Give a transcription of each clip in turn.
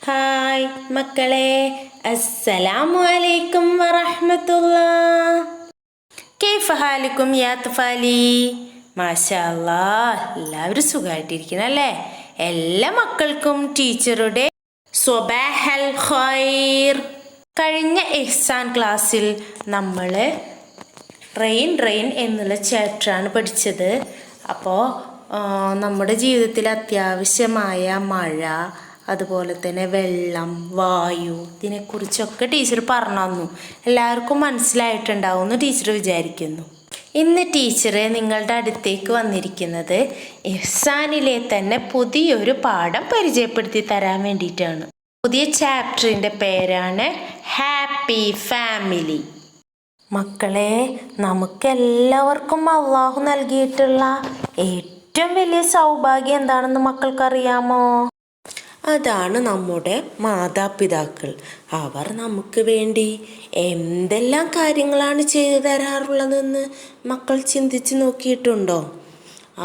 Hi മക്കളെ, അസ്സലാമു അലൈക്കും വറഹ്മത്തുള്ളാ. കൈഫ ഹാലുക്കും യാ തുഫാലി? മാഷാ അല്ലാഹ്, എല്ലാവരും സുഖമായിട്ടിരിക്കണല്ലേ? എല്ലാ മക്കൾക്കും ടീച്ചറുടെ സ്വബാഹൽ ഖൈർ. കഴിഞ്ഞ ഇഹ്സാൻ ക്ലാസ്സിൽ നമ്മൾ റെയിൻ എന്നുള്ള ചാപ്റ്ററാണ് പഠിച്ചത്. അപ്പോൾ നമ്മുടെ ജീവിതത്തിൽ അത്യാവശ്യമായ മഴ, അതുപോലെ തന്നെ വെള്ളം, വായു, ഇതിനെക്കുറിച്ചൊക്കെ ടീച്ചർ പറഞ്ഞു തന്നു. എല്ലാവർക്കും മനസ്സിലായിട്ടുണ്ടാവുമെന്ന് ടീച്ചർ വിചാരിക്കുന്നു. ഇന്ന് ടീച്ചർ നിങ്ങളുടെ അടുത്തേക്ക് വന്നിരിക്കുന്നത് ഇഹ്സാനിലെ തന്നെ പുതിയൊരു പാഠം പരിചയപ്പെടുത്തി തരാൻ വേണ്ടിയിട്ടാണ്. പുതിയ ചാപ്റ്ററിൻ്റെ പേരാണ് ഹാപ്പി ഫാമിലി. മക്കളെ, നമുക്കെല്ലാവർക്കും അള്ളാഹു നൽകിയിട്ടുള്ള ഏറ്റവും വലിയ സൗഭാഗ്യം എന്താണെന്ന് മക്കൾക്കറിയാമോ? അതാണ് നമ്മുടെ മാതാപിതാക്കൾ. അവർ നമുക്ക് വേണ്ടി എന്തെല്ലാം കാര്യങ്ങളാണ് ചെയ്തു തരാറുള്ളതെന്ന് മക്കൾ ചിന്തിച്ച് നോക്കിയിട്ടുണ്ടോ?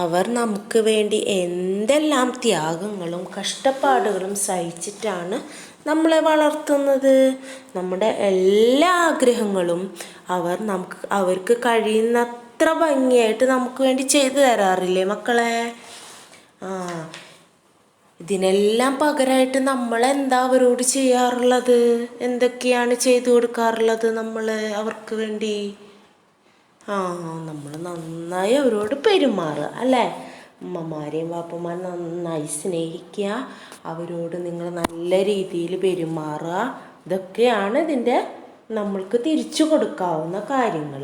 അവർ നമുക്ക് വേണ്ടി എന്തെല്ലാം ത്യാഗങ്ങളും കഷ്ടപ്പാടുകളും സഹിച്ചിട്ടാണ് നമ്മളെ വളർത്തുന്നത്. നമ്മുടെ എല്ലാ ആഗ്രഹങ്ങളും അവർക്ക് കഴിയുന്നത്ര ഭംഗിയായിട്ട് നമുക്ക് വേണ്ടി ചെയ്തു തരാറില്ലേ മക്കളെ? ഇതിനെല്ലാം പകരമായിട്ട് നമ്മൾ എന്താ അവരോട് ചെയ്യാറുള്ളത്? എന്തൊക്കെയാണ് ചെയ്തു കൊടുക്കാറുള്ളത് നമ്മൾ അവർക്ക് വേണ്ടി? നമ്മൾ നന്നായി അവരോട് പെരുമാറുക അല്ലേ? അമ്മമാരെയും വാപ്പമാരെയും നന്നായി സ്നേഹിക്കുക, അവരോട് നിങ്ങൾ നല്ല രീതിയിൽ പെരുമാറുക. ഇതൊക്കെയാണ് ഇതിൻ്റെ നമ്മൾക്ക് തിരിച്ചു കൊടുക്കാവുന്ന കാര്യങ്ങൾ.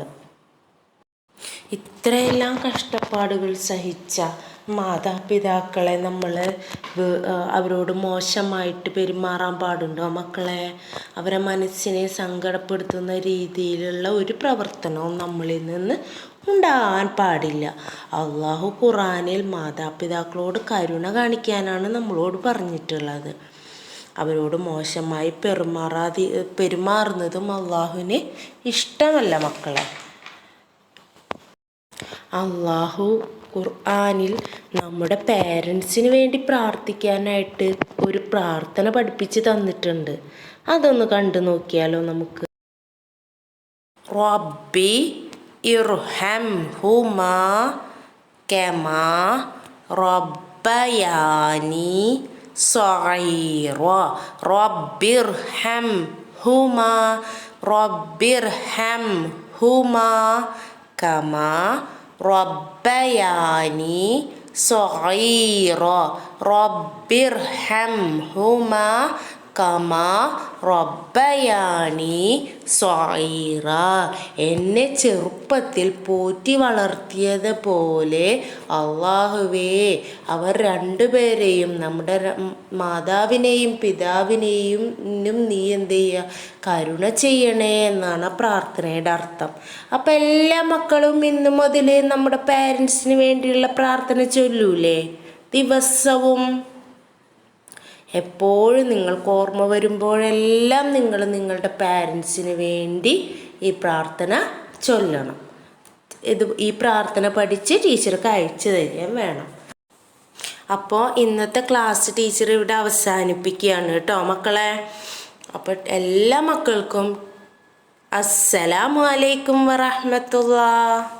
ഇത്രയെല്ലാം കഷ്ടപ്പാടുകൾ സഹിച്ച മാതാപിതാക്കളെ നമ്മൾ അവരോട് മോശമായിട്ട് പെരുമാറാൻ പാടുണ്ടോ മക്കളെ? അവരെ മനസ്സിനെ സങ്കടപ്പെടുത്തുന്ന രീതിയിലുള്ള ഒരു പ്രവർത്തനവും നമ്മളിൽ നിന്ന് ഉണ്ടാകാൻ പാടില്ല. അള്ളാഹു ഖുർആനിൽ മാതാപിതാക്കളോട് കരുണ കാണിക്കാനാണ് നമ്മളോട് പറഞ്ഞിട്ടുള്ളത്. അവരോട് മോശമായി പെരുമാറുന്നതും അള്ളാഹുവിന് ഇഷ്ടമല്ല മക്കളെ. അള്ളാഹു ഖുർആനിൽ നമ്മുടെ പേരൻസിന് വേണ്ടി പ്രാർത്ഥിക്കാനായിട്ട് ഒരു പ്രാർത്ഥന പഠിപ്പിച്ച് തന്നിട്ടുണ്ട്. അതൊന്ന് കണ്ടു നോക്കിയാലോ നമുക്ക്? റബ്ബി ഇർഹംഹുമാ കമാ റബ്ബയാനി സഗീറ. റബ്ബിർഹംഹുമാ കമാ റബ്ബയാനി സഗീറ. റബ്ബിർഹംഹുമാ കമാ റബ്ബയാനി സഗീറ. എന്നെ ചെറുപ്പത്തിൽ പോറ്റി വളർത്തിയത് പോലെ അള്ളാഹുവേ, അവർ രണ്ടുപേരെയും, നമ്മുടെ മാതാവിനെയും പിതാവിനെയും നീ എന്ത് ചെയ്യുക? കരുണ ചെയ്യണേ എന്നാണ് പ്രാർത്ഥനയുടെ അർത്ഥം. അപ്പം എല്ലാ മക്കളും ഇന്നു മുതൽ നമ്മുടെ പാരൻസിന് വേണ്ടിയുള്ള പ്രാർത്ഥന ചൊല്ലൂലേ ദിവസവും? എപ്പോഴും നിങ്ങൾക്ക് ഓർമ്മ വരുമ്പോഴെല്ലാം നിങ്ങൾ നിങ്ങളുടെ പാരൻസിന് വേണ്ടി ഈ പ്രാർത്ഥന ചൊല്ലണം. ഈ പ്രാർത്ഥന പഠിച്ച് ടീച്ചർക്ക് അയച്ചു തരികയും വേണം. അപ്പോൾ ഇന്നത്തെ ക്ലാസ് ടീച്ചർ ഇവിടെ അവസാനിപ്പിക്കുകയാണ് കേട്ടോ മക്കളെ. അപ്പോൾ എല്ലാ മക്കൾക്കും അസ്സലാമു അലൈക്കും വറഹ്മത്തുള്ളാഹി.